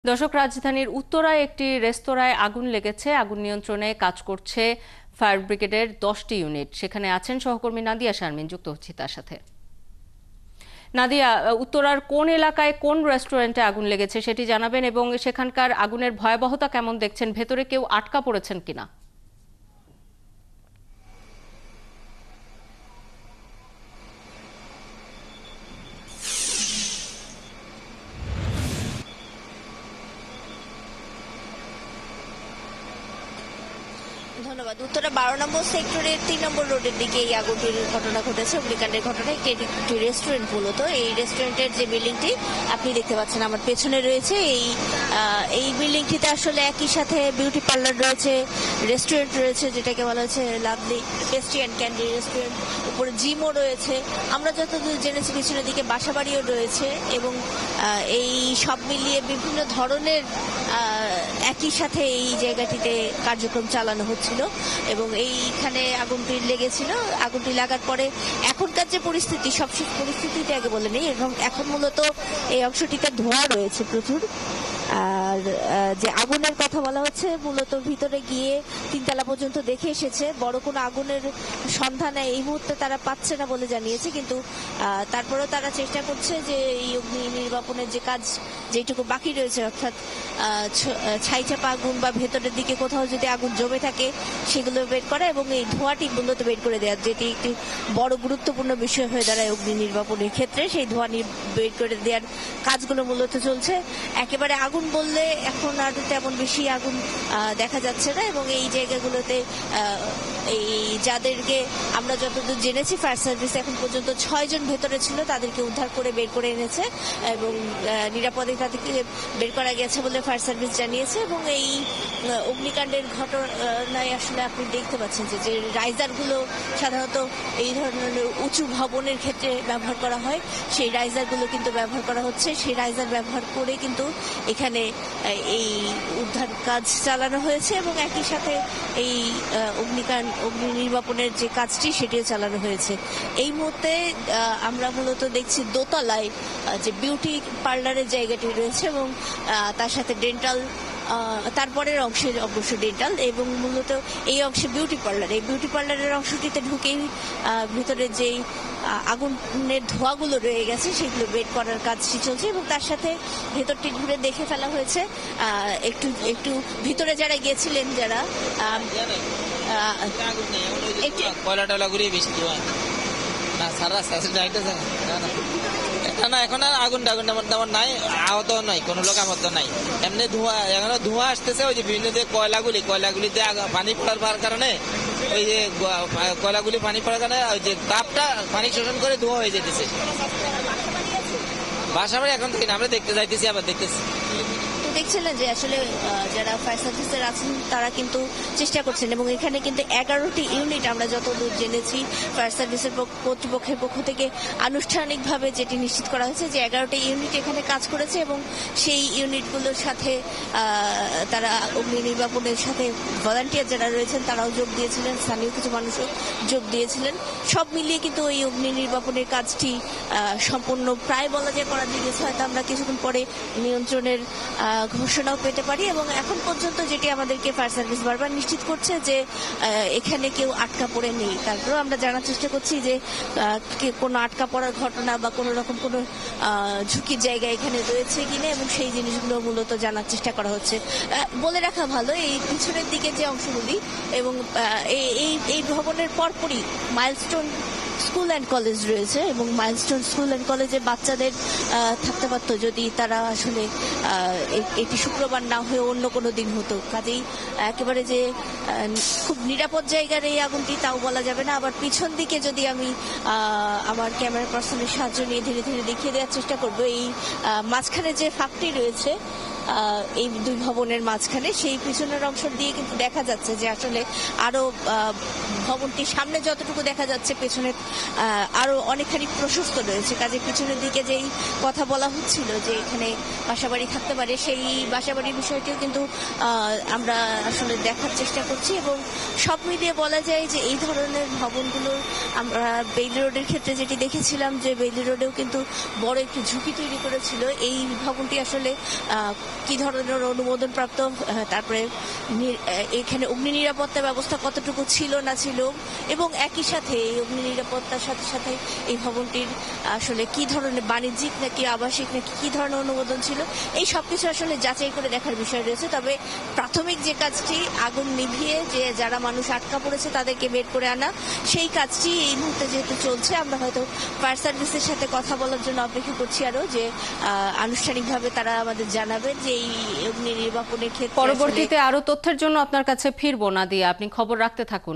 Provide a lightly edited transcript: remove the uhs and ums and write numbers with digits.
দর্শক, রাজধানীর উত্তরায় একটি রেস্তোরাঁয় আগুন লেগেছে। আগুন নিয়ন্ত্রণে কাজ করছে ফায়ার ব্রিগেডের 10টি ইউনিট। সেখানে আছেন সহকর্মী নাদিয়া শারমিন, যুক্ত হচ্ছি তার সাথে। নাদিয়া, উত্তরার কোন এলাকায় কোন রেস্টুরেন্টে আগুন লেগেছে সেটি জানাবেন এবং সেখানকার আগুনের ভয়াবহতা কেমন দেখছেন, ভেতরে কেউ আটকা পড়েছেন কিনা? ধন্যবাদ। উত্তরা 12 নম্বর সেক্টরের 3 নম্বর রোডের দিকে এই আগুনটির ঘটনা ঘটেছে, অগ্নিকাণ্ডের ঘটনা। একটি রেস্টুরেন্ট মূলত। এই রেস্টুরেন্টের যে বিল্ডিংটি আপনি দেখতে পাচ্ছেন আমার পেছনে রয়েছে, এই বিল্ডিংটিতে আসলে একই সাথে বিউটি পার্লার রয়েছে, রেস্টুরেন্ট রয়েছে যেটাকে বলা হচ্ছে lovely pastry and candy restaurant, উপরে জিমও রয়েছে। আমরা যতদূর জেনেছি পিছনের দিকে বাসাবাড়িও রয়েছে এবং এই সব মিলিয়ে বিভিন্ন ধরনের একই সাথে এই জায়গাটিতে কার্যক্রম চালানো হচ্ছিল এবং এইখানে আগুনটি লেগেছিল। আগুনটি লাগার পরে এখনকার যে পরিস্থিতি, সবশেষ পরিস্থিতিটা আগে বলে নেই। এবং এখন মূলত এই অংশটিতে ধোঁয়া রয়েছে প্রচুর। আর যে আগুনের কথা বলা হচ্ছে, মূলত ভিতরে গিয়ে 3 তলা পর্যন্ত দেখে এসেছে, বড় কোনো আগুনের সন্ধান এই মুহূর্তে তারা পাচ্ছে না বলে জানিয়েছে। কিন্তু তারপরেও তারা চেষ্টা করছে যে এই অগ্নি নির্বাপনের যে কাজ যেটুকু বাকি রয়েছে, অর্থাৎ ছাইচাপা আগুন বা ভেতরের দিকে কোথাও যদি আগুন জমে থাকে সেগুলো বের করা এবং এই ধোঁয়াটি মূলত বের করে দেওয়া, যেটি একটি বড় গুরুত্বপূর্ণ বিষয় হয়ে দাঁড়ায় অগ্নি নির্বাপনের ক্ষেত্রে। সেই ধোঁয়া বের করে দেওয়ার কাজগুলো মূলত চলছে। একেবারে আগুন বললে এখন আর তেমন বেশি আগুন দেখা যাচ্ছে না এবং এই জায়গাগুলোতে এই যাদেরকে আমরা যতদূর জেনেছি ফায়ার সার্ভিস এখন পর্যন্ত 6 জন ভেতরে ছিল, তাদেরকে উদ্ধার করে বের করে এনেছে এবং নিরাপদে তাদেরকে বের করা গেছে বলে ফায়ার সার্ভিস জানিয়েছে। এবং এই অগ্নিকাণ্ডের ঘটনায় আসলে আপনি দেখতে পাচ্ছেন যে রাইজারগুলো সাধারণত এই ধরনের উঁচু ভবনের ক্ষেত্রে ব্যবহার করা হয়, সেই রাইজারগুলো কিন্তু ব্যবহার করা হচ্ছে। সেই রাইজার ব্যবহার করে কিন্তু এখানে এই উদ্ধার কাজ চালানো হয়েছে এবং একই সাথে এই অগ্নি নির্বাপনের যে কাজটি সেটিও চালানো হয়েছে। এই মুহূর্তে আমরা মূলত দেখছি দোতলায় যে বিউটি পার্লারের জায়গাটি রয়েছে এবং তার সাথে ডেন্টাল, তারপরের অংশে অবশ্য ডেন্টাল এবং মূলত এই অংশে বিউটি পার্লার। এই বিউটি পার্লারের অংশটিতে ঢুকেই ভিতরে যেই আগুনের ধোঁয়াগুলো রয়ে গেছে সেগুলো বের করার কাজটি চলছে এবং তার সাথে ভেতরটি ঘুরে দেখে ফেলা হয়েছে। একটু একটু ভিতরে যারা গিয়েছিলেন, যারা কয়লা টয়লা ঘুরিয়ে বেশি ধোঁয়া না, সারা না, এখন আর আগুন টাগুন তেমন নাই, আহত নাই, কোনো লোক আহত নাই। এমনি ধোঁয়া, এখন ধোঁয়া আসতেছে। ওই যে বিভিন্ন যে কয়লাগুলিতে পানি পড়ার কারণে, ওই যে কয়লাগুলি পানি পড়ার কারণে ওই যে তাপটা পানি শোষণ করে ধোঁয়া হয়ে যেতেছে। বাসাবাড়ি এখন থেকে আমরা দেখতে যাইতেছি, আবার দেখতেছি। দেখছিলেন যে আসলে যারা ফায়ার সার্ভিসের আছেন তারা কিন্তু চেষ্টা করছেন এবং এখানে কিন্তু 11টি ইউনিট আমরা যতদূর জেনেছি ফায়ার সার্ভিসের কর্তৃপক্ষের পক্ষ থেকে আনুষ্ঠানিকভাবে যেটি নিশ্চিত করা হয়েছে যে 11টি ইউনিট এখানে কাজ করেছে এবং সেই ইউনিটগুলোর সাথে তারা অগ্নি নির্বাপনের সাথে ভলান্টিয়ার যারা রয়েছেন তারাও যোগ দিয়েছিলেন, স্থানীয় কিছু মানুষও যোগ দিয়েছিলেন। সব মিলিয়ে কিন্তু এই অগ্নি নির্বাপনের কাজটি সম্পূর্ণ প্রায় বলা যায় করার দিকে। হয়তো আমরা কিছুক্ষণ পরে নিয়ন্ত্রণের ঘোষণাও পেতে পারি এবং এখন পর্যন্ত যেটি আমাদেরকে ফায়ার সার্ভিস বারবার নিশ্চিত করছে যে এখানে কেউ আটকা পড়ে নেই। তারপরেও আমরা জানার চেষ্টা করছি যে কোনো আটকা পড়ার ঘটনা বা কোনো রকম কোনো ঝুঁকির জায়গা এখানে রয়েছে কিনা এবং সেই জিনিসগুলো মূলত জানার চেষ্টা করা হচ্ছে। বলে রাখা ভালো, এই পিছনের দিকে যে অংশগুলি এবং এই ভবনের পরপরই মাইলস্টোন স্কুল অ্যান্ড কলেজ রয়েছে এবং মাইলস্টোন স্কুল অ্যান্ড কলেজে বাচ্চাদের থাকতে পারতো যদি তারা আসলে এটি শুক্রবার না হয়ে অন্য কোনো দিন হতো। কাজেই একেবারে যে খুব নিরাপদ জায়গার এই আগুনটি তাও বলা যাবে না। আবার পিছন দিকে যদি আমি আমার ক্যামেরা পার্সনের সাহায্য নিয়ে ধীরে ধীরে দেখিয়ে দেওয়ার চেষ্টা করবো, এই মাঝখানে যে ফাঁকটি রয়েছে এই দুই ভবনের মাঝখানে, সেই পিছনের অংশ দিয়ে কিন্তু দেখা যাচ্ছে যে আসলে আরো ভবনটির সামনে যতটুকু দেখা যাচ্ছে পেছনে আরো অনেকখানি প্রশস্ত রয়েছে। কাজে পিছনের দিকে যেই কথা বলা হচ্ছিল যে এখানে বাসাবাড়ি থাকতে পারে, সেই বাসাবাড়ির বিষয়টিও কিন্তু আমরা আসলে দেখার চেষ্টা করছি এবং সব মিলিয়ে বলা যায় যে এই ধরনের ভবনগুলোর আমরা বেইলি রোডের ক্ষেত্রে যেটি দেখেছিলাম যে বেইলি রোডেও কিন্তু বড় একটি ঝুঁকি তৈরি করেছিল। এই ভবনটি আসলে কি ধরনের অনুমোদন প্রাপ্ত, তারপরে এখানে অগ্নি নিরাপত্তা ব্যবস্থা কতটুকু ছিল না ছিল, এবং একই সাথে এই অগ্নি নিরাপত্তার সাথে সাথে এই ভবনটির আসলে কি ধরনের বাণিজ্যিক নাকি আবাসিক নাকি কি ধরনের অনুমোদন ছিল, এই সবকিছু আসলে যাচাই করে দেখার বিষয় রয়েছে। তবে প্রাথমিক যে কাজটি, আগুন নিভিয়ে যে যারা মানুষ আটকা পড়েছে তাদেরকে বের করে আনা, সেই কাজটি এই মুহূর্তে যেহেতু চলছে, আমরা হয়তো ফায়ার সার্ভিসের সাথে কথা বলার জন্য অপেক্ষা করছি আরো, যে আনুষ্ঠানিকভাবে তারা আমাদের জানাবেন যে এই অগ্নি নির্বাপনের ক্ষেত্রে পরবর্তীতে আরো তথ্যের জন্য আপনার কাছে ফিরবো নাদিয়া, আপনি খবর রাখতে থাকুন।